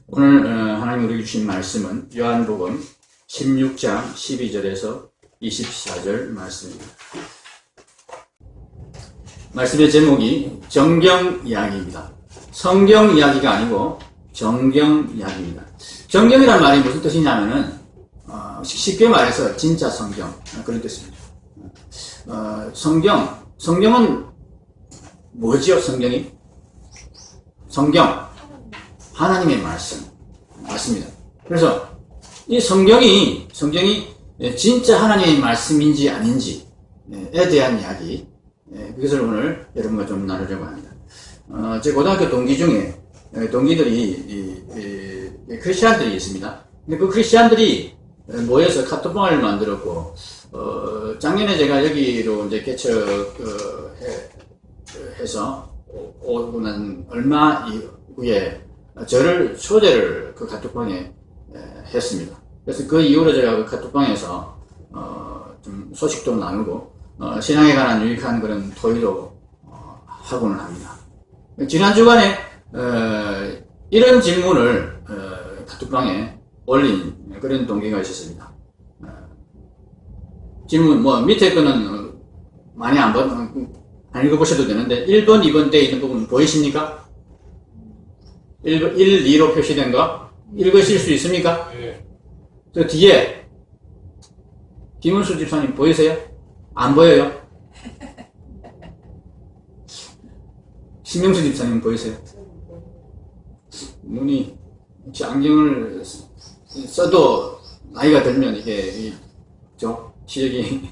오늘 하나님 우리에게 주신 말씀은 요한복음 16장 12절에서 24절 말씀입니다. 말씀의 제목이 정경 이야기입니다. 성경 이야기가 아니고 정경 이야기입니다. 정경이란 말이 무슨 뜻이냐면은 쉽게 말해서 진짜 성경 그런 뜻입니다. 성경은 뭐지요? 성경 하나님의 말씀 맞습니다. 그래서 이 성경이 진짜 하나님의 말씀인지 아닌지에 대한 이야기, 그것을 오늘 여러분과 좀 나누려고 합니다. 제 고등학교 동기들이 크리스찬들이 있습니다. 근데 그 크리스찬들이 모여서 카톡방을 만들었고, 작년에 제가 여기로 이제 개척해서 오고 난 얼마 이후에 저를 초대를 그 카톡방에 했습니다. 그래서 그 이후로 제가 그 카톡방에서 좀 소식도 나누고 신앙에 관한 유익한 그런 토의도 하고는 합니다. 지난 주간에 이런 질문을 카톡방에 올린 그런 동기가 있었습니다. 질문 밑에 거는 많이 안 읽어보셔도 되는데 1번, 2번 때 있는 부분 보이십니까? 1, 2로 표시된 거 읽으실 수 있습니까? 네. 저 뒤에 김은수 집사님 보이세요? 안 보여요? 신명수 집사님 보이세요? 눈이 안경을 써도 나이가 들면 이게 시력이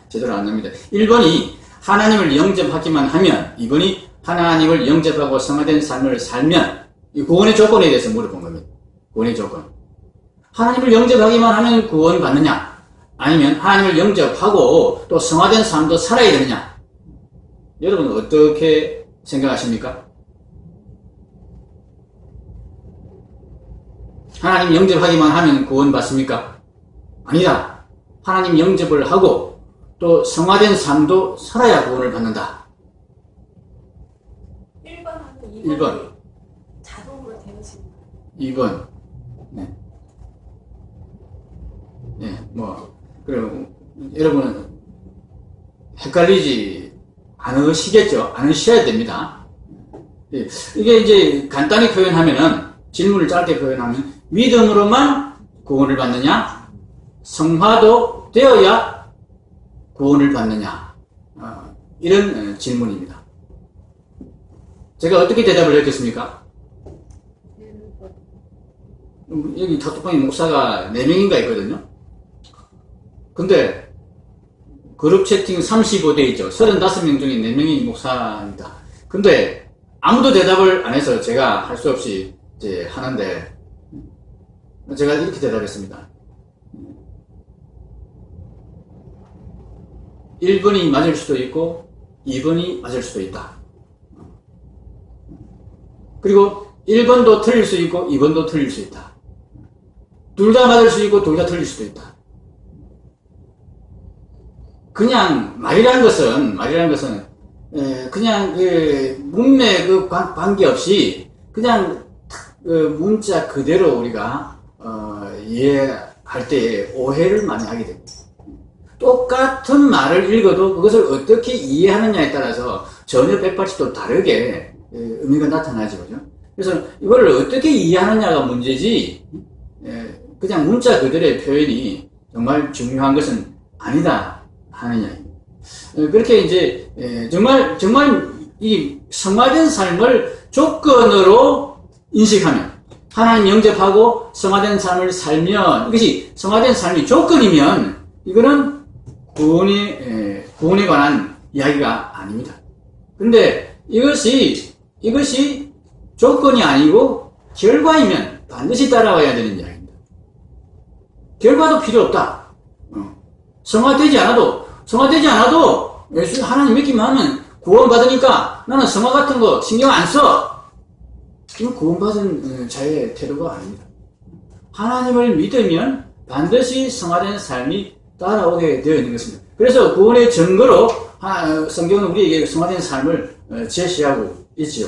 제대로 안 납니다. 1번이 하나님을 영접하기만 하면, 2번이 하나님을 영접하고 성화된 삶을 살면, 이 구원의 조건에 대해서 물어본 겁니다. 구원의 조건. 하나님을 영접하기만 하면 구원 받느냐? 아니면 하나님을 영접하고 또 성화된 삶도 살아야 되느냐? 여러분은 어떻게 생각하십니까? 하나님 영접하기만 하면 구원 받습니까? 아니다. 하나님 영접을 하고 또 성화된 삶도 살아야 구원을 받는다. 1번하고 1번. 자동으로 되어집니다. 2번. 그럼, 여러분은 헷갈리지 않으셔야 됩니다. 이게 이제 간단히 표현하면은, 질문을 짧게 표현하면, 믿음으로만 구원을 받느냐? 성화도 되어야 구원을 받느냐? 이런 질문입니다. 제가 어떻게 대답을 했겠습니까? 여기 카톡방에 목사가 4명인가 있거든요. 근데 그룹 채팅 35대 있죠. 35명 중에 4명이 목사입니다. 근데 아무도 대답을 안 해서 제가 할 수 없이 이제 하는데, 제가 이렇게 대답했습니다. 1번이 맞을 수도 있고 2번이 맞을 수도 있다. 그리고 1번도 틀릴 수 있고 2번도 틀릴 수 있다. 둘 다 맞을 수 있고 둘 다 틀릴 수도 있다. 그냥 말이라는 것은 그냥 문맥 관계없이 그냥 문자 그대로 우리가 이해할 때 오해를 많이 하게 됩니다. 똑같은 말을 읽어도 그것을 어떻게 이해하느냐에 따라서 전혀 180도 다르게 의미가 나타나죠. 그죠? 그래서 이거를 어떻게 이해하느냐가 문제지, 그냥 문자 그대로의 표현이 정말 중요한 것은 아니다 하는 이야기입니다. 그렇게 이제 정말 이 성화된 삶을 조건으로 인식하면, 하나님 영접하고 성화된 삶을 살면, 이것이 성화된 삶이 조건이면 이거는 구원에 관한 이야기가 아닙니다. 근데 이것이 조건이 아니고 결과이면 반드시 따라와야 되는 이야기입니다. 결과도 필요 없다. 성화되지 않아도 예수 하나님 믿기만 하면 구원받으니까 나는 성화 같은 거 신경 안 써. 이건 구원받은 자의 태도가 아닙니다. 하나님을 믿으면 반드시 성화된 삶이 따라오게 되어 있는 것입니다. 그래서 구원의 증거로 성경은 우리에게 성화된 삶을 제시하고 있지요.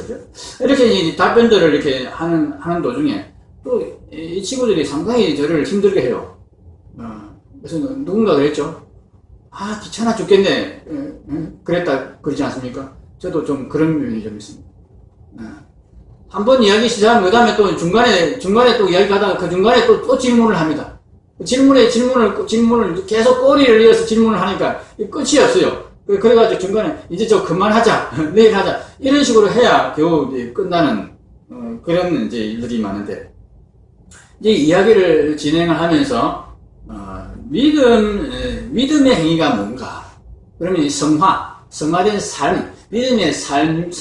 이렇게 답변들을 이렇게 하는 도중에 또 이 친구들이 상당히 저를 힘들게 해요. 그래서 누군가 그랬죠. 아, 귀찮아 죽겠네. 그러지 않습니까? 저도 좀 그런 면이 좀 있습니다. 한 번 이야기 시작하면 그 다음에 또 중간에 또 이야기 하다가 그 중간에 또 질문을 합니다. 질문을 계속 꼬리를 이어서 질문을 하니까 끝이 없어요. 그래가지고 중간에 이제 저 그만하자. 내일 하자. 이런 식으로 해야 겨우 이제 끝나는, 그런 이제 일들이 많은데, 이제 이야기를 진행을 하면서, 믿음의 행위가 뭔가? 그러면 성화된 삶, 믿음의 삶은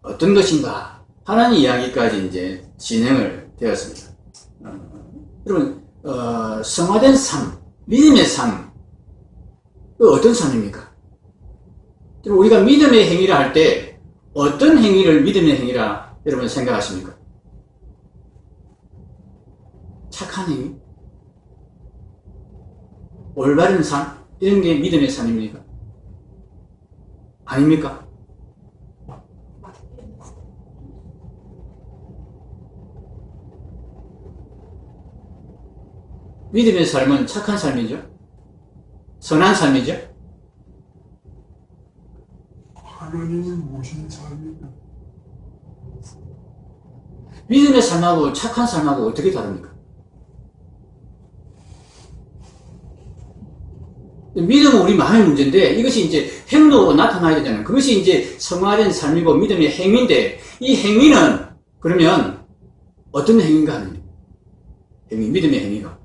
어떤 것인가? 하는 이야기까지 이제 진행을 되었습니다. 여러분, 성화된 삶, 믿음의 삶, 그 어떤 삶입니까? 우리가 믿음의 행위를 할 때 어떤 행위를 믿음의 행위라 여러분 생각하십니까? 착한 행위? 올바른 삶? 이런 게 믿음의 삶입니까? 아닙니까? 믿음의 삶은 착한 삶이죠? 선한 삶이죠? 하나님을 모신 삶이다. 믿음의 삶하고 착한 삶하고 어떻게 다릅니까? 믿음은 우리 마음의 문제인데 이것이 이제 행동으로 나타나야 되잖아요. 그것이 이제 성화된 삶이고 믿음의 행위인데 이 행위는 그러면 어떤 행위인가 하는 믿음의 행위가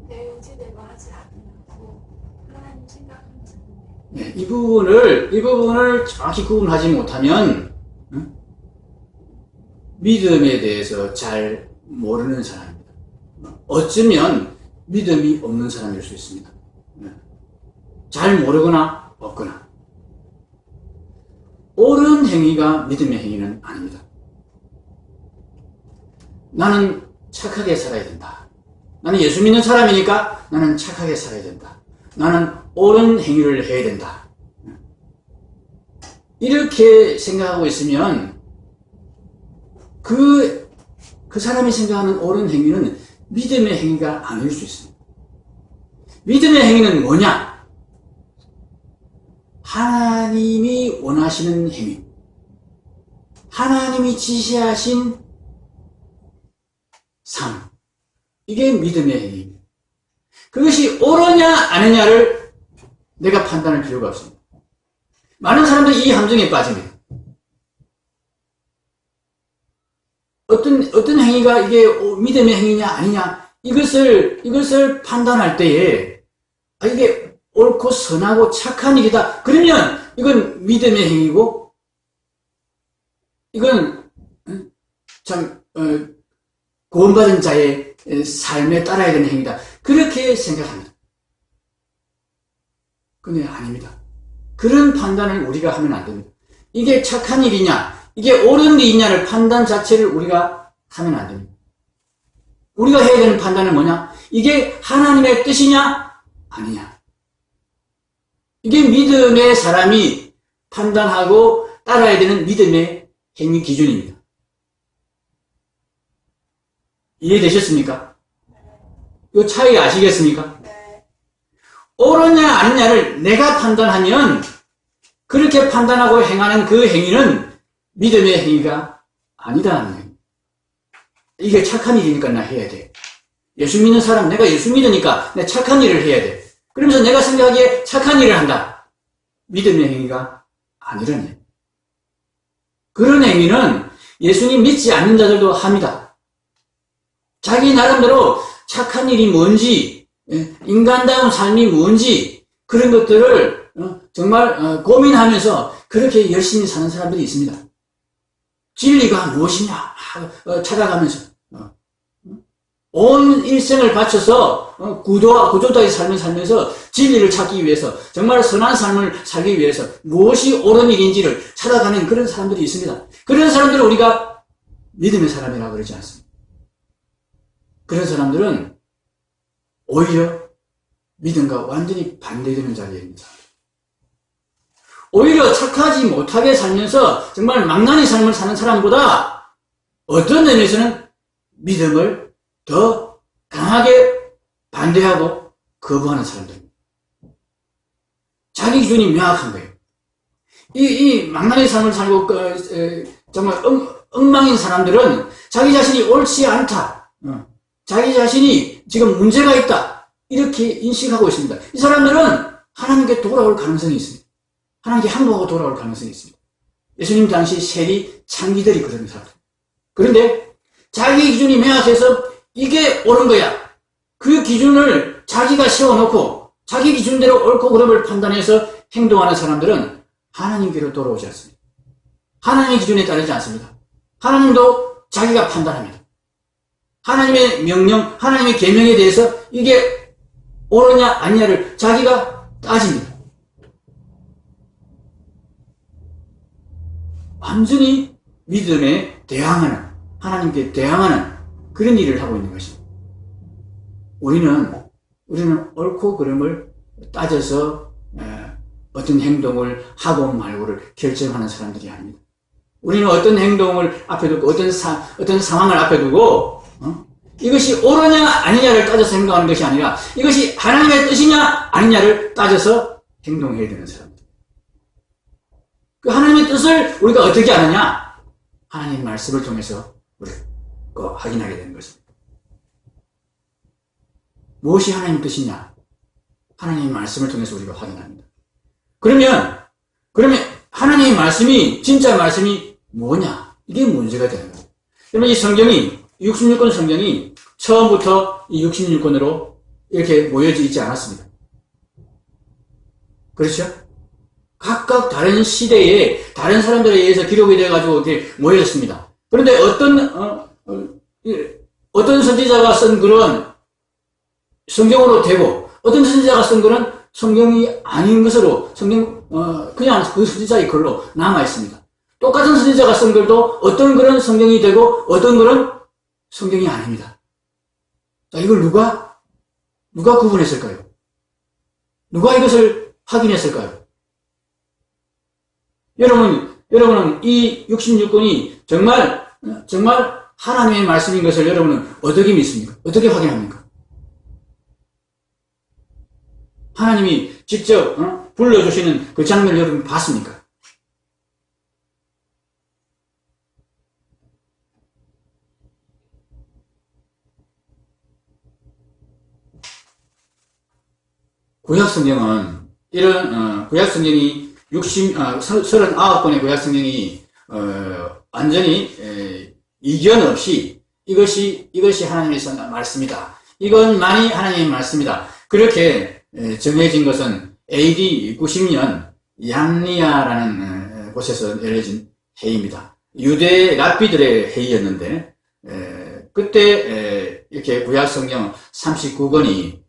내 의지대로 하지 않으려고 하나님 생각하는 사람들. 네, 이 부분을 정확히 구분하지 못하면 믿음에 대해서 잘 모르는 사람입니다. 어쩌면 믿음이 없는 사람일 수 있습니다. 잘 모르거나 없거나. 옳은 행위가 믿음의 행위는 아닙니다. 나는 착하게 살아야 된다. 나는 예수 믿는 사람이니까 나는 착하게 살아야 된다. 나는 옳은 행위를 해야 된다. 이렇게 생각하고 있으면 그 사람이 생각하는 옳은 행위는 믿음의 행위가 아닐 수 있습니다. 믿음의 행위는 뭐냐? 하나님이 원하시는 행위. 하나님이 지시하신 삶. 이게 믿음의 행위입니다. 그것이 옳으냐 아니냐를 내가 판단할 필요가 없습니다. 많은 사람들이 이 함정에 빠집니다. 어떤 행위가 이게 믿음의 행위냐 아니냐 이것을 판단할 때에 이게 옳고 선하고 착한 일이다. 그러면 이건 믿음의 행위고 이건 참 구원받은 자의 삶에 따라야 되는 행위다. 그렇게 생각합니다. 근데 아닙니다. 그런 판단을 우리가 하면 안 됩니다. 이게 착한 일이냐 이게 옳은 일이냐를 판단 자체를 우리가 하면 안 됩니다. 우리가 해야 되는 판단은 뭐냐? 이게 하나님의 뜻이냐? 아니냐? 이게 믿음의 사람이 판단하고 따라야 되는 믿음의 행위 기준입니다. 이해되셨습니까? 이 차이 아시겠습니까? 옳으냐 아니냐를 내가 판단하면 그렇게 판단하고 행하는 그 행위는 믿음의 행위가 아니다는 거예요. 이게 착한 일이니까 나 해야 돼. 예수 믿는 사람, 내가 예수 믿으니까 내가 착한 일을 해야 돼. 그러면서 내가 생각하기에 착한 일을 한다. 믿음의 행위가 아니라네. 그런 행위는 예수님 믿지 않는 자들도 합니다. 자기 나름대로 착한 일이 뭔지, 인간다운 삶이 뭔지 그런 것들을 정말 고민하면서 그렇게 열심히 사는 사람들이 있습니다. 진리가 무엇이냐 찾아가면서 온 일생을 바쳐서 구조자의 삶을 살면서 진리를 찾기 위해서 정말 선한 삶을 살기 위해서 무엇이 옳은 일인지를 찾아가는 그런 사람들이 있습니다. 그런 사람들을 우리가 믿음의 사람이라고 그러지 않습니다. 그런 사람들은 오히려 믿음과 완전히 반대되는 자리입니다. 오히려 착하지 못하게 살면서 정말 망나니 삶을 사는 사람보다 어떤 면에서는 믿음을 더 강하게 반대하고 거부하는 사람들입니다. 자기 기준이 명확한 거예요. 이 망나니 삶을 살고 정말 엉망인 사람들은 자기 자신이 옳지 않다, 자기 자신이 지금 문제가 있다, 이렇게 인식하고 있습니다. 이 사람들은 하나님께 돌아올 가능성이 있습니다. 하나님께 항복하고 돌아올 가능성이 있습니다. 예수님 당시 세리 창기들이 그런 사람들. 그런데 자기 기준이 명확해서 이게 옳은 거야, 그 기준을 자기가 세워놓고 자기 기준대로 옳고 그름을 판단해서 행동하는 사람들은 하나님께로 돌아오지 않습니다. 하나님의 기준에 따르지 않습니다. 하나님도 자기가 판단합니다. 하나님의 명령, 하나님의 계명에 대해서 이게 옳으냐 아니냐를 자기가 따집니다. 완전히 믿음에 대항하는, 하나님께 대항하는 그런 일을 하고 있는 것입니다. 우리는 옳고 그름을 따져서 어떤 행동을 하고 말고를 결정하는 사람들이 아닙니다. 우리는 어떤 행동을 앞에 두고 어떤 상황을 앞에 두고 이것이 옳으냐 아니냐를 따져서 행동하는 것이 아니라 이것이 하나님의 뜻이냐 아니냐를 따져서 행동해야 되는 사람들. 그 하나님의 뜻을 우리가 어떻게 아느냐? 하나님의 말씀을 통해서 우리가 확인하게 되는 것입니다. 무엇이 하나님의 뜻이냐? 하나님의 말씀을 통해서 우리가 확인합니다. 그러면 하나님의 말씀이 진짜 말씀이 뭐냐? 이게 문제가 되는 거예요. 그러면 이 성경이 66권 성경이 처음부터 이 66권으로 이렇게 모여져 있지 않았습니다. 그렇죠? 각각 다른 시대에 다른 사람들에 의해서 기록이 되어가지고 이렇게 모여졌습니다. 그런데 어떤 선지자가 쓴 글은 성경으로 되고 어떤 선지자가 쓴 글은 성경이 아닌 것으로 그냥 그 선지자의 글로 남아 있습니다. 똑같은 선지자가 쓴 글도 어떤 글은 성경이 되고 어떤 글은 성경이 아닙니다. 자, 이걸 누가 구분했을까요? 누가 이것을 확인했을까요? 여러분은 이 66권이 정말 하나님의 말씀인 것을 여러분은 어떻게 믿습니까? 어떻게 확인합니까? 하나님이 직접 불러주시는 그 장면을 여러분 봤습니까? 구약성경은 구약성경이 39권의 구약성경이 완전히 이견 없이 이것이 하나님의 말씀이다, 이것만이 하나님의 말씀이다, 그렇게 정해진 것은 AD 90년 양리아라는 곳에서 열려진 회의입니다. 유대 랍비들의 회의였는데 그때 이렇게 구약성경 39권이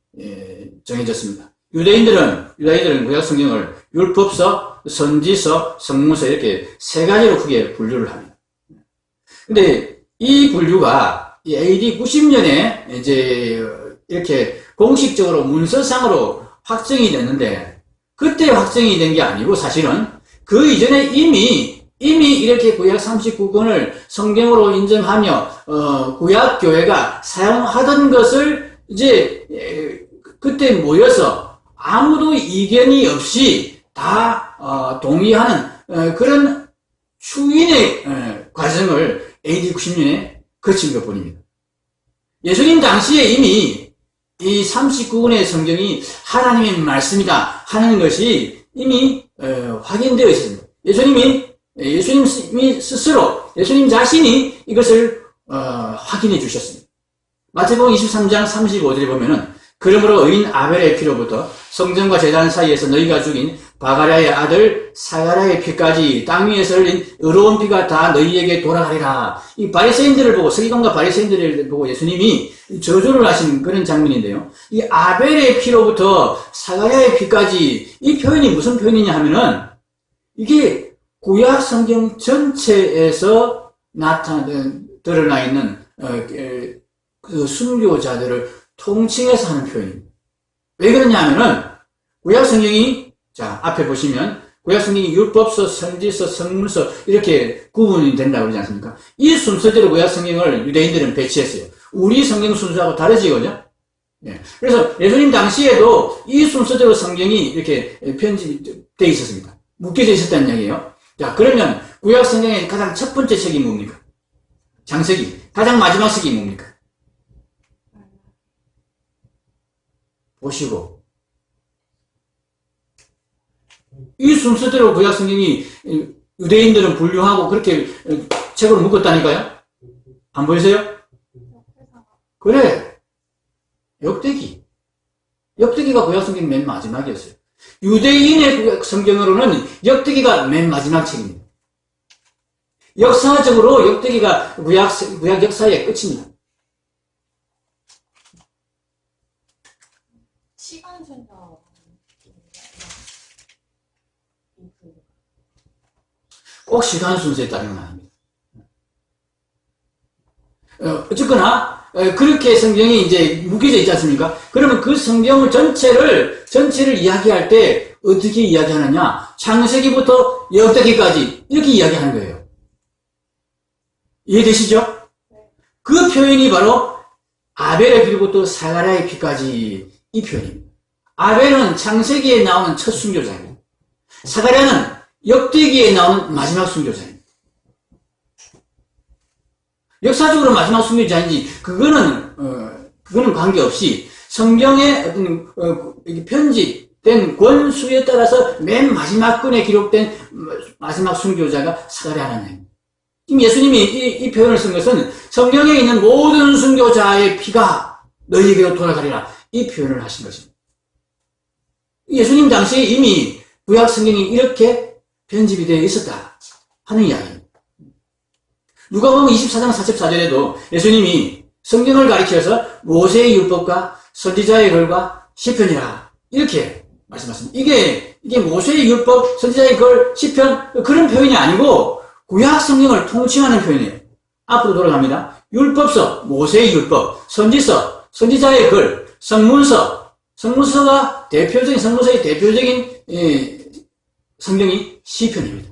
정해졌습니다. 유다인들은 구약성경을 율법서, 선지서, 성문서 이렇게 세 가지로 크게 분류를 합니다. 근데 이 분류가 이 AD 90년에 이제 이렇게 공식적으로 문서상으로 확정이 됐는데, 그때 확정이 된 게 아니고 사실은 그 이전에 이미 이렇게 구약 39권을 성경으로 인정하며 구약교회가 사용하던 것을 이제 그때 모여서 아무도 이견이 없이 다 동의하는 그런 추인의 과정을 AD 90년에 거친 것뿐입니다. 예수님 당시에 이미 이 39권의 성경이 하나님의 말씀이다 하는 것이 이미 확인되어 있습니다. 예수님이 스스로, 예수님 자신이 이것을 확인해 주셨습니다. 마태복음 23장 35절에 보면은, 그러므로 의인 아벨의 피로부터 성전과 제단 사이에서 너희가 죽인 바가랴의 아들 사가랴의 피까지 땅 위에서 흘린 의로운 피가 다 너희에게 돌아가리라. 이 바리새인들을 보고, 서기관과 바리새인들을 보고 예수님이 저주를 하신 그런 장면인데요. 이 아벨의 피로부터 사가랴의 피까지, 이 표현이 무슨 표현이냐 하면은 이게 구약 성경 전체에서 드러나 있는 그 순교자들을 통칭해서 하는 표현입니다. 왜 그러냐 하면은 구약 성경이, 자, 앞에 보시면 구약 성경이 율법서, 선지서, 성문서 이렇게 구분이 된다고 그러지 않습니까? 이 순서대로 구약 성경을 유대인들은 배치했어요. 우리 성경 순서하고 다르지, 그죠? 예. 그래서 예수님 당시에도 이 순서대로 성경이 이렇게 편집되어 있었습니다. 묶여져 있었다는 이야기예요. 자, 그러면 구약 성경의 가장 첫 번째 책이 뭡니까? 창세기. 가장 마지막 책이 뭡니까? 보시고. 이 순서대로 구약 성경이 유대인들은 분류하고 그렇게 책으로 묶었다니까요? 안 보이세요? 그래. 역대기. 역대기가 구약 성경 맨 마지막이었어요. 유대인의 구약 성경으로는 역대기가 맨 마지막 책입니다. 역사적으로 역대기가 구약 역사의 끝입니다. 시간 순서 꼭 시간 순서에 따르면 안 합니다. 어쨌거나 그렇게 성경이 이제 묶여져 있지 않습니까? 그러면 그 성경을 전체를 이야기할 때 어떻게 이야기하느냐? 창세기부터 역대기까지 이렇게 이야기하는 거예요. 이해되시죠? 그 표현이 바로 아벨의 피부터 사가랴의 피까지 이 표현입니다. 아벨은 창세기에 나오는 첫 순교자입니다. 사가랴는 역대기에 나오는 마지막 순교자입니다. 역사적으로 마지막 순교자인지 그거는 관계없이 성경의 어떤 편집된 권수에 따라서 맨 마지막 권에 기록된 마지막 순교자가 사가랴라는 얘기입니다. 지금 예수님이 이 표현을 쓴 것은 성경에 있는 모든 순교자의 피가 너희에게로 돌아가리라 이 표현을 하신 것입니다. 예수님 당시에 이미 구약 성경이 이렇게 편집이 되어 있었다 하는 이야기입니다. 누가복음 24장 44절에도 예수님이 성경을 가리켜서 모세의 율법과 선지자의 글과 시편이라 이렇게 말씀하십니다. 이게 모세의 율법, 선지자의 글, 시편 그런 표현이 아니고 구약 성경을 통칭하는 표현이에요. 앞으로 돌아갑니다. 율법서, 모세의 율법, 선지서, 선지자의 글, 성문서가 성문서의 대표적인 성경이 시편입니다.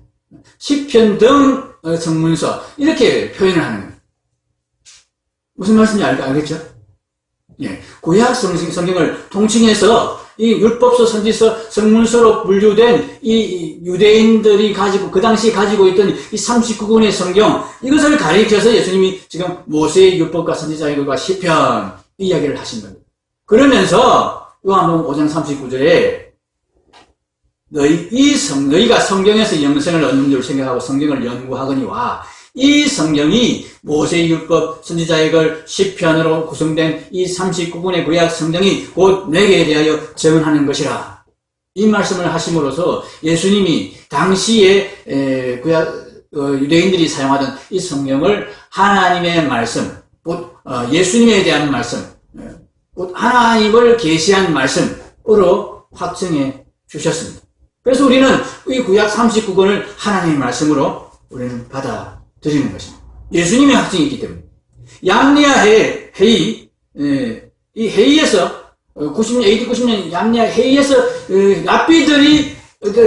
시편 등 성문서 이렇게 표현을 하는 거예요. 무슨 말씀인지 알겠죠? 예, 구약 성경을 통칭해서 이 율법서, 선지서, 성문서로 분류된 이 유대인들이 가지고 그 당시 가지고 있던 이 39권의 성경 이것을 가리켜서 예수님이 지금 모세의 율법과 선지자의 글과 시편 이 이야기를 하신 겁니다. 그러면서 요한복음 5장 39절에 너희가 성경에서 영생을 얻는 줄 생각하고 성경을 연구하거니와 이 성경이 모세의 율법, 선지자의 글, 시편으로 구성된 이 39권의 구약 성경이 곧 내게 대하여 증언하는 것이라. 이 말씀을 하심으로써 예수님이 당시에 유대인들이 사용하던 이 성경을 하나님의 말씀, 곧 예수님에 대한 말씀, 곧 하나님을 계시한 말씀으로 확정해 주셨습니다. 그래서 우리는 이 구약 39권을 하나님의 말씀으로 우리는 받아들이는 것입니다. 예수님의 확증이 있기 때문에. 양리아 회의, 이 회의에서, AD 90년 양리아 회의에서, 랍비들이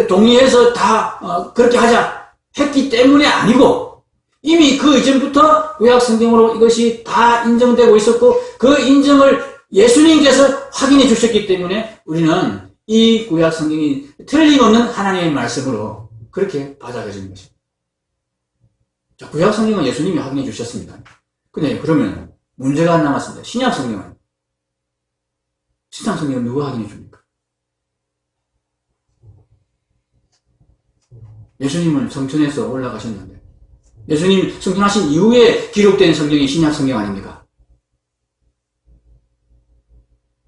동의해서 다, 그렇게 하자 했기 때문에 아니고, 이미 그 이전부터 구약 성경으로 이것이 다 인정되고 있었고, 그 인정을 예수님께서 확인해 주셨기 때문에 우리는 이 구약 성경이 틀림없는 하나님의 말씀으로 그렇게 받아들이는 것입니다. 자, 구약 성경은 예수님이 확인해 주셨습니다. 근데 그러면 문제가 남았습니다. 신약 성경은 누가 확인해 줍니까? 예수님은 성천에서 올라가셨는데 예수님 성천하신 이후에 기록된 성경이 신약 성경 아닙니까?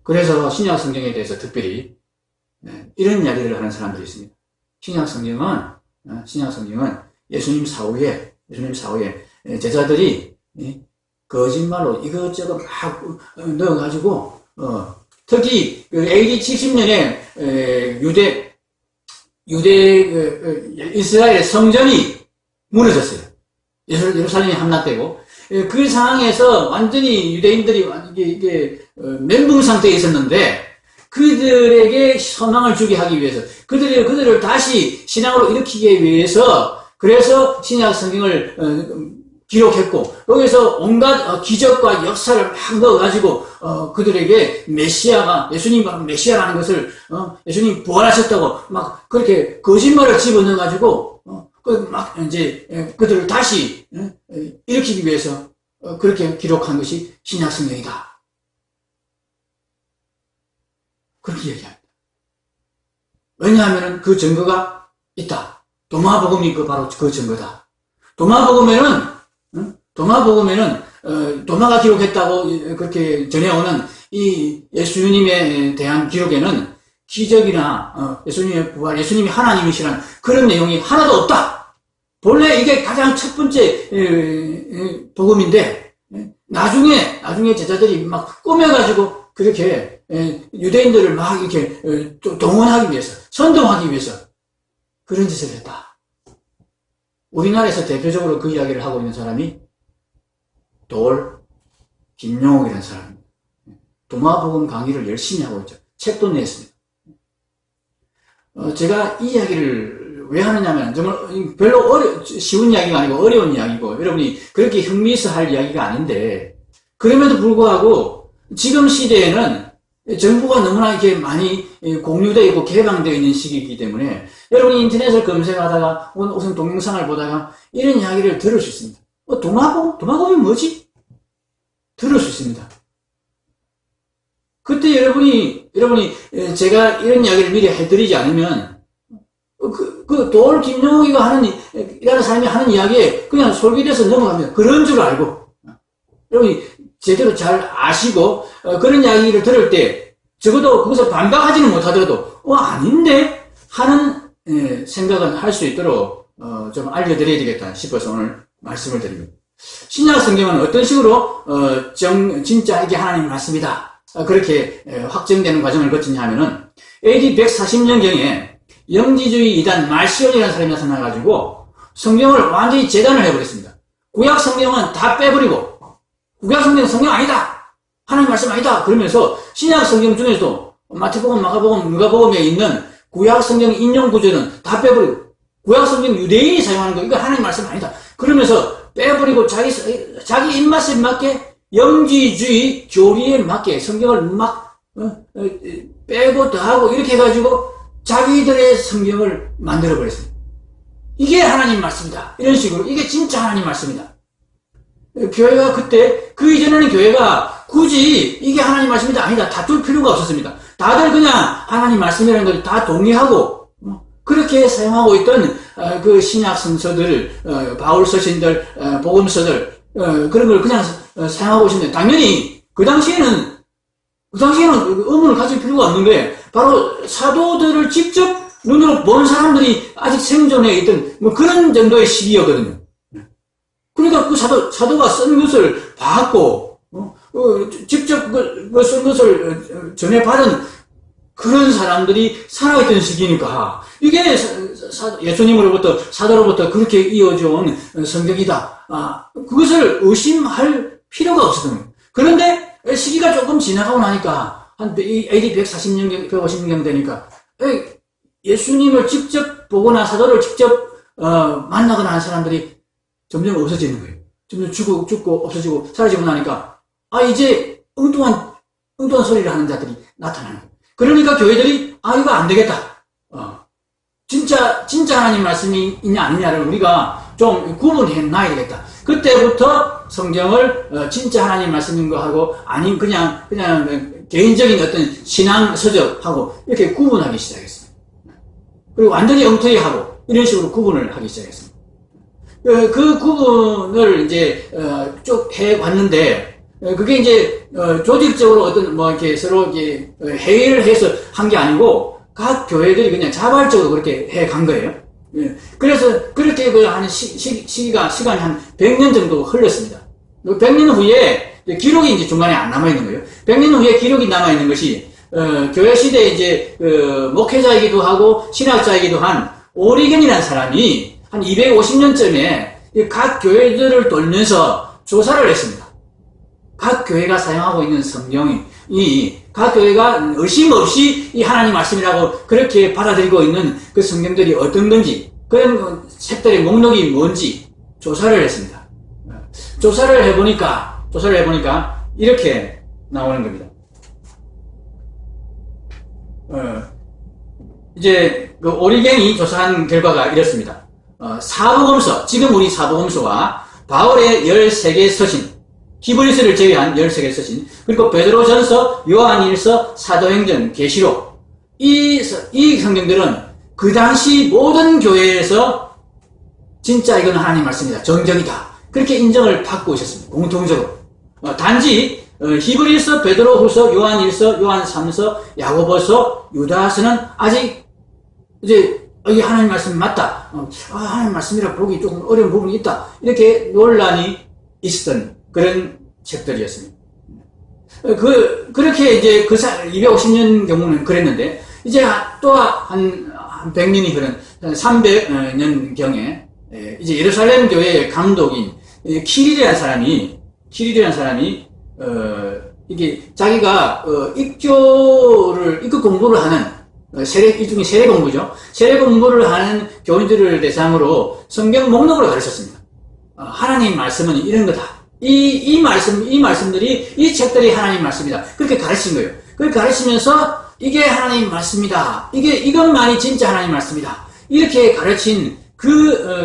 그래서 신약 성경에 대해서 특별히 이런 이야기를 하는 사람들이 있습니다. 신약 성경은 예수님 사후에 제자들이 거짓말로 이것저것 막 넣어가지고 특히 AD 70년에 이스라엘 성전이 무너졌어요. 예루살렘이 함락되고 그 상황에서 완전히 유대인들이 이게 멘붕 상태에 있었는데 그들에게 소망을 주게 하기 위해서, 그들을 다시 신앙으로 일으키기 위해서, 그래서 신약 성경을 기록했고, 여기서 온갖 기적과 역사를 막 넣어가지고, 그들에게 메시아가, 예수님 메시아라는 것을, 예수님 부활하셨다고 막 그렇게 거짓말을 집어넣어가지고, 막 이제 그들을 다시 일으키기 위해서 그렇게 기록한 것이 신약 성경이다. 그렇게 얘기합니다. 왜냐하면 그 증거가 있다. 도마복음이 바로 그 증거다. 도마복음에는 도마가 기록했다고 그렇게 전해오는 이 예수님에 대한 기록에는 기적이나 예수님의 부활, 예수님이 하나님이시라는 그런 내용이 하나도 없다. 본래 이게 가장 첫 번째 복음인데 나중에 제자들이 막 꾸며가지고 그렇게 유대인들을 막 이렇게 동원하기 위해서, 선동하기 위해서 그런 짓을 했다. 우리나라에서 대표적으로 그 이야기를 하고 있는 사람이 김용옥이라는 사람입니다. 도마복음 강의를 열심히 하고 있죠. 책도 냈습니다. 제가 이 이야기를 왜 하느냐면 정말 별로 쉬운 이야기가 아니고 어려운 이야기고 여러분이 그렇게 흥미있어 할 이야기가 아닌데 그럼에도 불구하고 지금 시대에는 정보가 너무나 이렇게 많이 공유되어 있고 개방되어 있는 시기이기 때문에 여러분이 인터넷을 검색하다가 우선 동영상을 보다가 이런 이야기를 들을 수 있습니다. 도마복음이 뭐지? 들을 수 있습니다. 그때 여러분이 제가 이런 이야기를 미리 해드리지 않으면 김용옥이가 이라는 사람이 하는 이야기에 그냥 솔깃해서 넘어갑니다. 그런 줄 알고 여러분이 제대로 잘 아시고 그런 이야기를 들을 때 적어도 거기서 반박하지는 못하더라도 아닌데 하는 생각은 할 수 있도록 좀 알려드려야 되겠다 싶어서 오늘 말씀을 드립니다. 신약 성경은 어떤 식으로 진짜 이게 하나님 말씀이다 그렇게 확정되는 과정을 거치냐 하면은 AD 140년경에 영지주의 이단 말시온이라는 사람이 나타나가지고 성경을 완전히 재단을 해버렸습니다. 구약 성경은 다 빼버리고 구약 성경은 성경 아니다. 하나님 말씀 아니다. 그러면서 신약 성경 중에서도 마태복음, 마가복음, 누가복음에 있는 구약 성경 인용 구절은 다 빼버리고 구약 성경 유대인이 사용하는 거 이거 하나님 말씀 아니다. 그러면서 빼버리고 자기 입맛에 맞게 영지주의 교리에 맞게 성경을 막 빼고 더하고 이렇게 해가지고 자기들의 성경을 만들어버렸습니다. 이게 하나님 말씀이다. 이런 식으로 이게 진짜 하나님 말씀이다. 교회가 그때 그 이전에는 교회가 굳이 이게 하나님 말씀이다 아니다 다툴 필요가 없었습니다. 다들 그냥 하나님 말씀이라는 걸 다 동의하고 그렇게 사용하고 있던 그 신약 성서들, 바울 서신들, 복음서들 그런 걸 그냥 사용하고 있는데 당연히 그 당시에는 의문을 가질 필요가 없는 게 바로 사도들을 직접 눈으로 본 사람들이 아직 생존해 있던 뭐 그런 정도의 시기였거든요. 그러니까 그 사도가 쓴 것을 봤고 직접 쓴 것을 전해받은 그런 사람들이 살아있던 시기니까 이게 예수님으로부터 사도로부터 그렇게 이어져 온 성경이다. 그것을 의심할 필요가 없었던 그런데 시기가 조금 지나가고 나니까 한 AD 140년, 150년 되니까 예수님을 직접 보거나 사도를 직접 만나거나 한 사람들이 점점 없어지는 거예요. 점점 죽고 없어지고 사라지고 나니까 이제 엉뚱한 소리를 하는 자들이 나타나는 거예요. 그러니까 교회들이 이거 안 되겠다. 진짜 하나님 말씀이 있냐 아니냐를 우리가 좀 구분해 놔야 되겠다. 그때부터 성경을 진짜 하나님 말씀인 거 하고 아닌 그냥 개인적인 어떤 신앙 서적하고 이렇게 구분하기 시작했습니다. 그리고 완전히 엉터리 하고 이런 식으로 구분을 하기 시작했습니다. 그 구분을 이제 쭉 해왔는데 그게 이제 조직적으로 어떤 이렇게 서로 이렇게 회의를 해서 한 게 아니고 각 교회들이 그냥 자발적으로 그렇게 해 간 거예요. 그래서 그렇게 한 시간이 한 100년 정도 흘렀습니다. 100년 후에 기록이 이제 중간에 안 남아 있는 거예요. 100년 후에 기록이 남아 있는 것이 교회 시대에 이제 목회자이기도 하고 신학자이기도 한 오리겐이라는 사람이 한 250년쯤에 각 교회들을 돌면서 조사를 했습니다. 각 교회가 사용하고 있는 성경이 각 교회가 의심 없이 이 하나님 말씀이라고 그렇게 받아들이고 있는 그 성경들이 어떤 건지, 그런 책들의 목록이 뭔지 조사를 했습니다. 조사를 해보니까 이렇게 나오는 겁니다. 이제 그 오리겐이 조사한 결과가 이렇습니다. 사복음서, 지금 우리 사복음서와 바울의 13개 서신, 히브리서를 제외한 13개 서신, 그리고 베드로전서, 요한일서, 사도행전, 계시록, 이 성경들은 그 당시 모든 교회에서 진짜 이건 하나님 말씀이다, 정정이다, 그렇게 인정을 받고 있었습니다. 공통적으로. 단지 히브리서, 베드로후서, 요한일서, 요한3서, 야고보서, 유다서는 아직 이제 이게 하나님 말씀이 맞다, 하나님 말씀이라 보기 조금 어려운 부분이 있다, 이렇게 논란이 있었던 그런 책들이었습니다. 그렇게 이제 250년 경우는 그랬는데, 이제 또 한 100년이 흐른 300년 경에 이제 예루살렘 교회의 감독인 키릴이라는 사람이 이게 자기가 입교 공부를 하는 일종의 세례 공부죠. 세례 공부를 하는 교인들을 대상으로 성경 목록을 가르쳤습니다. 하나님 말씀은 이런 거다. 이 말씀들이, 이 책들이 하나님 말씀이다. 그렇게 가르친 거예요. 그렇게 가르치면서 이게 하나님 말씀이다. 이것만이 진짜 하나님 말씀이다. 이렇게 가르친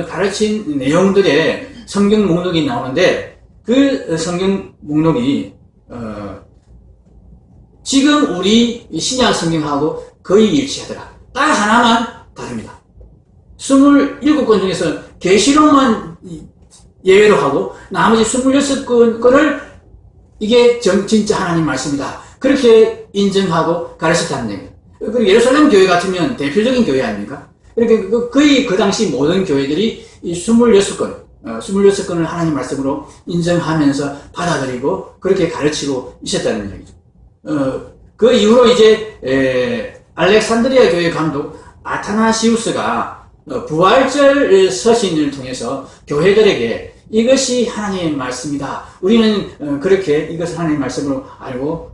가르친 내용들의 성경 목록이 나오는데, 그 성경 목록이, 지금 우리 신약 성경하고 거의 일치하더라. 딱 하나만 다릅니다. 27권 중에서 계시록만 예외로 하고 나머지 26권을 이게 진짜 하나님 말씀이다, 그렇게 인정하고 가르쳤다는 얘기입니다. 그리고 예루살렘 교회 같으면 대표적인 교회 아닙니까? 이렇게 거의 그 당시 모든 교회들이 이 26권을 하나님 말씀으로 인정하면서 받아들이고 그렇게 가르치고 있었다는 얘기죠. 그 이후로 이제 알렉산드리아 교회 감독 아타나시우스가 부활절 서신을 통해서 교회들에게 이것이 하나님의 말씀이다, 우리는 그렇게 이것을 하나님의 말씀으로 알고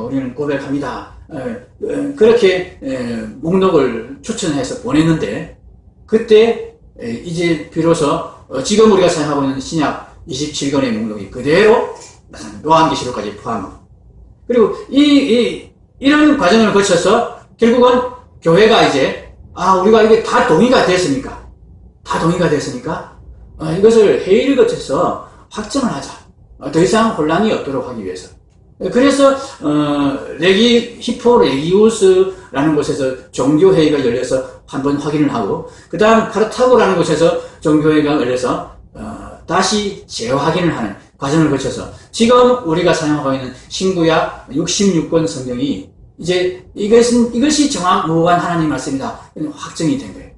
우리는 고백합니다, 그렇게 목록을 추천해서 보냈는데, 그때 이제 비로소 지금 우리가 사용하고 있는 신약 27권의 목록이 그대로 요한계시록까지 포함합니다. 그리고 이런 과정을 거쳐서 결국은 교회가 이제 우리가 이게 다 동의가 됐으니까 이것을 회의를 거쳐서 확정을 하자, 더 이상 혼란이 없도록 하기 위해서. 그래서 히포레기우스라는 곳에서 종교회의가 열려서 한번 확인을 하고, 그 다음 카르타고라는 곳에서 종교회의가 열려서 다시 재확인을 하는 과정을 거쳐서 지금 우리가 사용하고 있는 신구약 66권 성경이 이제 이것이 정확무한 하나님 말씀이다, 확정이 된 거예요.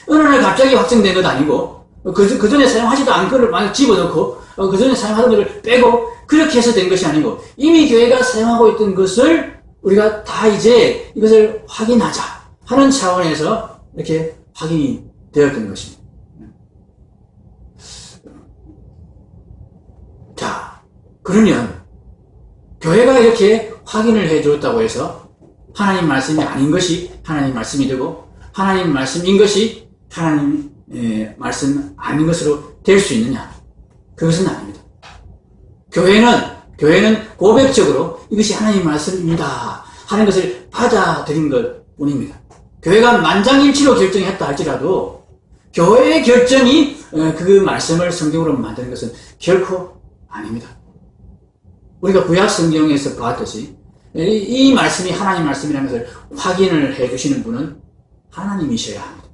어느 날 갑자기 확정된 것 아니고, 그 전에 사용하지도 않은 것을 막 집어넣고, 그 전에 사용하던 것을 빼고, 그렇게 해서 된 것이 아니고, 이미 교회가 사용하고 있던 것을 우리가 다 이제 이것을 확인하자 하는 차원에서 이렇게 확인이 되었던 것입니다. 자, 그러면 교회가 이렇게 확인을 해주었다고 해서 하나님 말씀이 아닌 것이 하나님 말씀이 되고, 하나님 말씀인 것이 하나님 말씀 아닌 것으로 될 수 있느냐? 그것은 아닙니다. 교회는 고백적으로 이것이 하나님 말씀입니다 하는 것을 받아들인 것 뿐입니다. 교회가 만장일치로 결정했다 할지라도 교회의 결정이 그 말씀을 성경으로 만드는 것은 결코 아닙니다. 우리가 구약 성경에서 보았듯이 이 말씀이 하나님 말씀이라는 것을 확인을 해주시는 분은 하나님이셔야 합니다.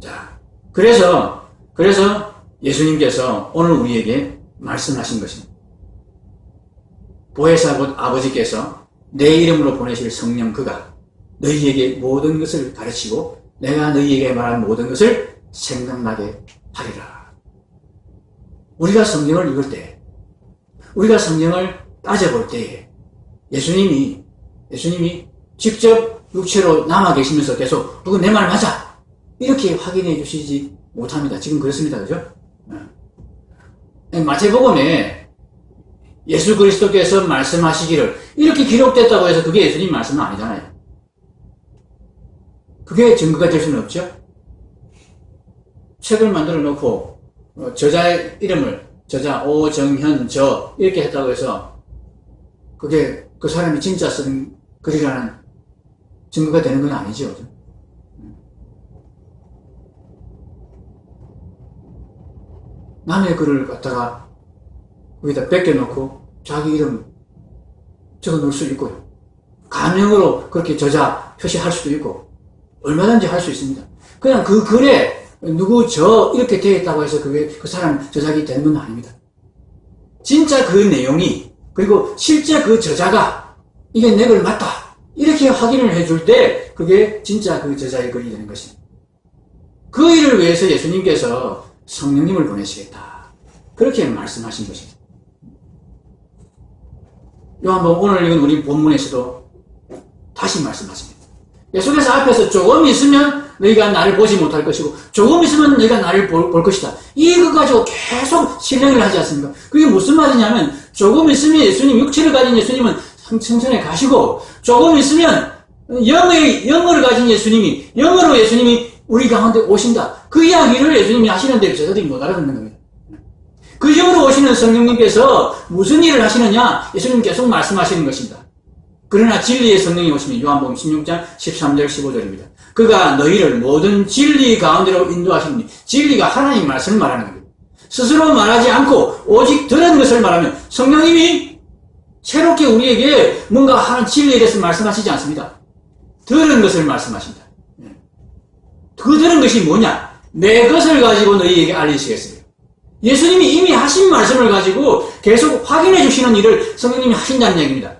자, 그래서 예수님께서 오늘 우리에게 말씀하신 것입니다. 보혜사 곧 아버지께서 내 이름으로 보내실 성령 그가 너희에게 모든 것을 가르치고 내가 너희에게 말한 모든 것을 생각나게 하리라. 우리가 성경을 읽을 때, 우리가 성경을 따져볼 때 예수님이 직접 육체로 남아 계시면서 계속 누구 내 말 맞아 이렇게 확인해 주시지 못합니다. 지금 그렇습니다. 그죠? 마태복음에 예수 그리스도께서 말씀하시기를 이렇게 기록됐다고 해서 그게 예수님 말씀은 아니잖아요. 그게 증거가 될 수는 없죠. 책을 만들어 놓고 저자의 이름을 저자 오정현저 이렇게 했다고 해서 그게 그 사람이 진짜 쓴 글이라는 증거가 되는 건 아니죠. 남의 글을 갖다가 거기다 뺏겨놓고 자기 이름 적어 놓을 수 있고요. 가명으로 그렇게 저자 표시할 수도 있고 얼마든지 할 수 있습니다. 그냥 그 글에 누구 저 이렇게 되어 있다고 해서 그게 그 사람 저작이 되는 건 아닙니다. 진짜 그 내용이 그리고 실제 그 저자가 이게 내 글 맞다 이렇게 확인을 해줄 때 그게 진짜 그 저자의 글이 되는 것입니다. 그 일을 위해서 예수님께서 성령님을 보내시겠다 그렇게 말씀하신 것입니다. 요한복음 오늘 읽은 우리 본문에서도 다시 말씀하십니다. 예수께서 앞에서 조금 있으면 너희가 나를 보지 못할 것이고 조금 있으면 너희가 나를 볼 것이다. 이거 가지고 계속 실행을 하지 않습니까? 그게 무슨 말이냐면 조금 있으면 예수님, 육체를 가진 예수님은 성천에 가시고 조금 있으면 영을 가진 예수님이, 영으로 예수님이 우리 가운데 오신다. 그 이야기를 예수님이 하시는데 저들이 못 알아듣는 겁니다. 그 영으로 오시는 성령님께서 무슨 일을 하시느냐? 예수님 계속 말씀하시는 것입니다. 그러나 진리의 성령이 오시면 요한복음 16장 13절 15절입니다. 그가 너희를 모든 진리 가운데로 인도하시니 진리가 하나님 말씀을 말하는 겁니다. 스스로 말하지 않고 오직 들은 것을 말하면 성령님이 새롭게 우리에게 뭔가 하는 진리에 대해서 말씀하시지 않습니다. 들은 것을 말씀하신다. 그 들은 것이 뭐냐? 내 것을 가지고 너희에게 알리시겠습니다. 예수님이 이미 하신 말씀을 가지고 계속 확인해 주시는 일을 성령님이 하신다는 얘기입니다.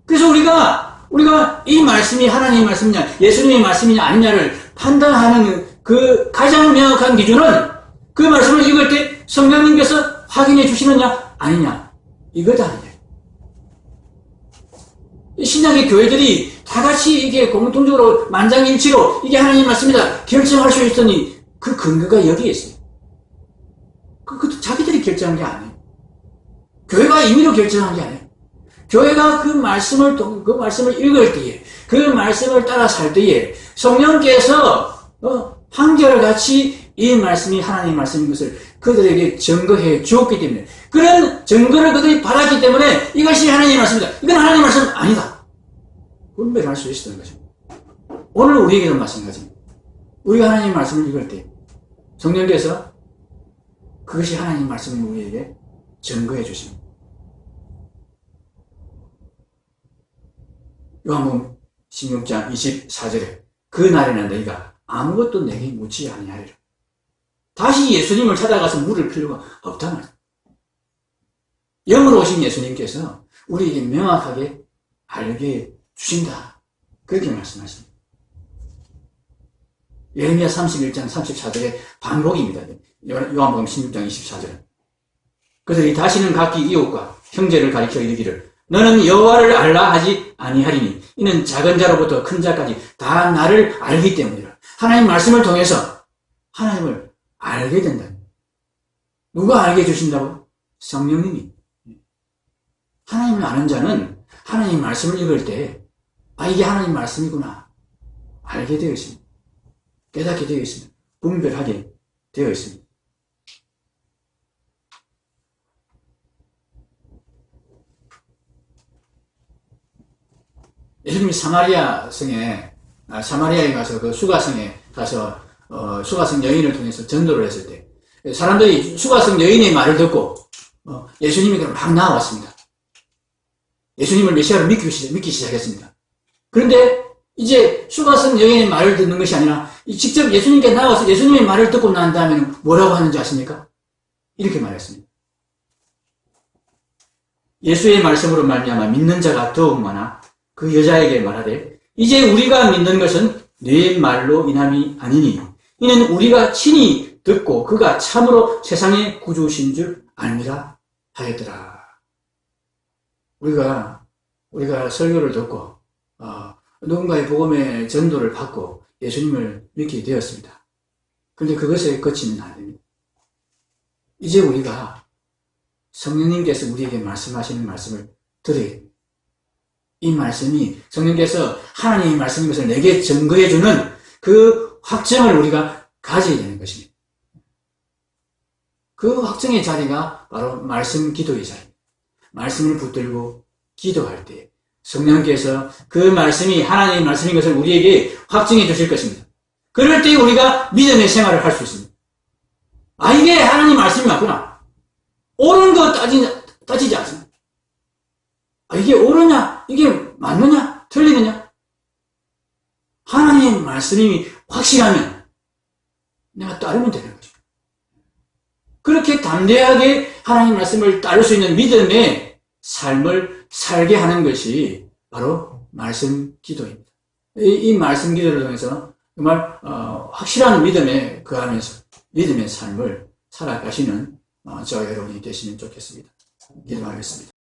그래서 우리가 이 말씀이 하나님의 말씀이냐, 예수님의 말씀이냐 아니냐를 판단하는 그 가장 명확한 기준은 그 말씀을 읽을 때 성령님께서 확인해 주시느냐, 아니냐. 이거다. 이 신약의 교회들이 다 같이 이게 공통적으로 만장일치로 이게 하나님의 말씀이다 결정할 수 있으니 그 근거가 여기에 있어요. 그것도 자기들이 결정한 게 아니에요. 교회가 임의로 결정한 게 아니에요. 교회가 그 말씀을 읽을 때에, 그 말씀을 따라 살 때에, 성령께서, 한결같이 이 말씀이 하나님의 말씀인 것을 그들에게 증거해 주었기 때문에, 그런 증거를 그들이 받았기 때문에 이것이 하나님의 말씀이다. 이건 하나님의 말씀 아니다. 분별할 수 있었던 것입니다. 오늘 우리에게도 마찬가지입니다. 우리가 하나님의 말씀을 읽을 때, 성령께서 그것이 하나님의 말씀을 우리에게 증거해 주십니다. 요한복음 16장 24절에 그 날에는 너희가 아무것도 내게 묻지 아니하리라. 다시 예수님을 찾아가서 물을 필요가 없다 말이야. 영으로 오신 예수님께서 우리에게 명확하게 알게 주신다. 그렇게 말씀하십니다. 예레미야 31장 34절의 반복입니다. 요한복음 16장 24절. 그들이 다시는 각기 이웃과 형제를 가리켜 이르기를 너는 여호와를 알라 하지 아니하리니 이는 작은 자로부터 큰 자까지 다 나를 알기 때문이라. 하나님 말씀을 통해서 하나님을 알게 된다. 누가 알게 해주신다고? 성령님이. 하나님을 아는 자는 하나님 말씀을 읽을 때 이게 하나님 말씀이구나 알게 되어 있습니다. 깨닫게 되어 있습니다. 분별하게 되어 있습니다. 예수님이 사마리아에 가서 그 수가성에 가서 수가성 여인을 통해서 전도를 했을 때 사람들이 수가성 여인의 말을 듣고 예수님에게 막 나와왔습니다. 예수님을 메시아로 믿기 시작했습니다. 그런데 이제 수가성 여인의 말을 듣는 것이 아니라 직접 예수님께 나와서 예수님의 말을 듣고 난 다음에 뭐라고 하는지 아십니까? 이렇게 말했습니다. 예수의 말씀으로 말미암아 믿는 자가 더욱 많아 그 여자에게 말하되 이제 우리가 믿는 것은 네 말로 인함이 아니니 이는 우리가 친히 듣고 그가 참으로 세상의 구주신 줄 아니라 하였더라. 우리가 설교를 듣고 누군가의 복음의 전도를 받고 예수님을 믿게 되었습니다. 그런데 그것에 그치면 안 됩니다. 이제 우리가 성령님께서 우리에게 말씀하시는 말씀을 들어야 됩니다. 이 말씀이 성령께서 하나님의 말씀인 것을 내게 증거해주는 그 확정을 우리가 가져야 되는 것입니다. 그 확정의 자리가 바로 말씀 기도의 자리입니다. 말씀을 붙들고 기도할 때 성령께서 그 말씀이 하나님의 말씀인 것을 우리에게 확증해 주실 것입니다. 그럴 때 우리가 믿음의 생활을 할 수 있습니다. 아, 이게 하나님 말씀이 맞구나. 옳은 거 따지지 않습니다. 아, 이게 옳으냐? 이게 맞느냐? 틀리느냐? 하나님의 말씀이 확실하면 내가 따르면 되는 거죠. 그렇게 담대하게 하나님 말씀을 따를 수 있는 믿음의 삶을 살게 하는 것이 바로 말씀 기도입니다. 이 말씀 기도를 통해서 정말 확실한 믿음에 거하면서 믿음의 삶을 살아가시는 저와 여러분이 되시면 좋겠습니다. 기도하겠습니다.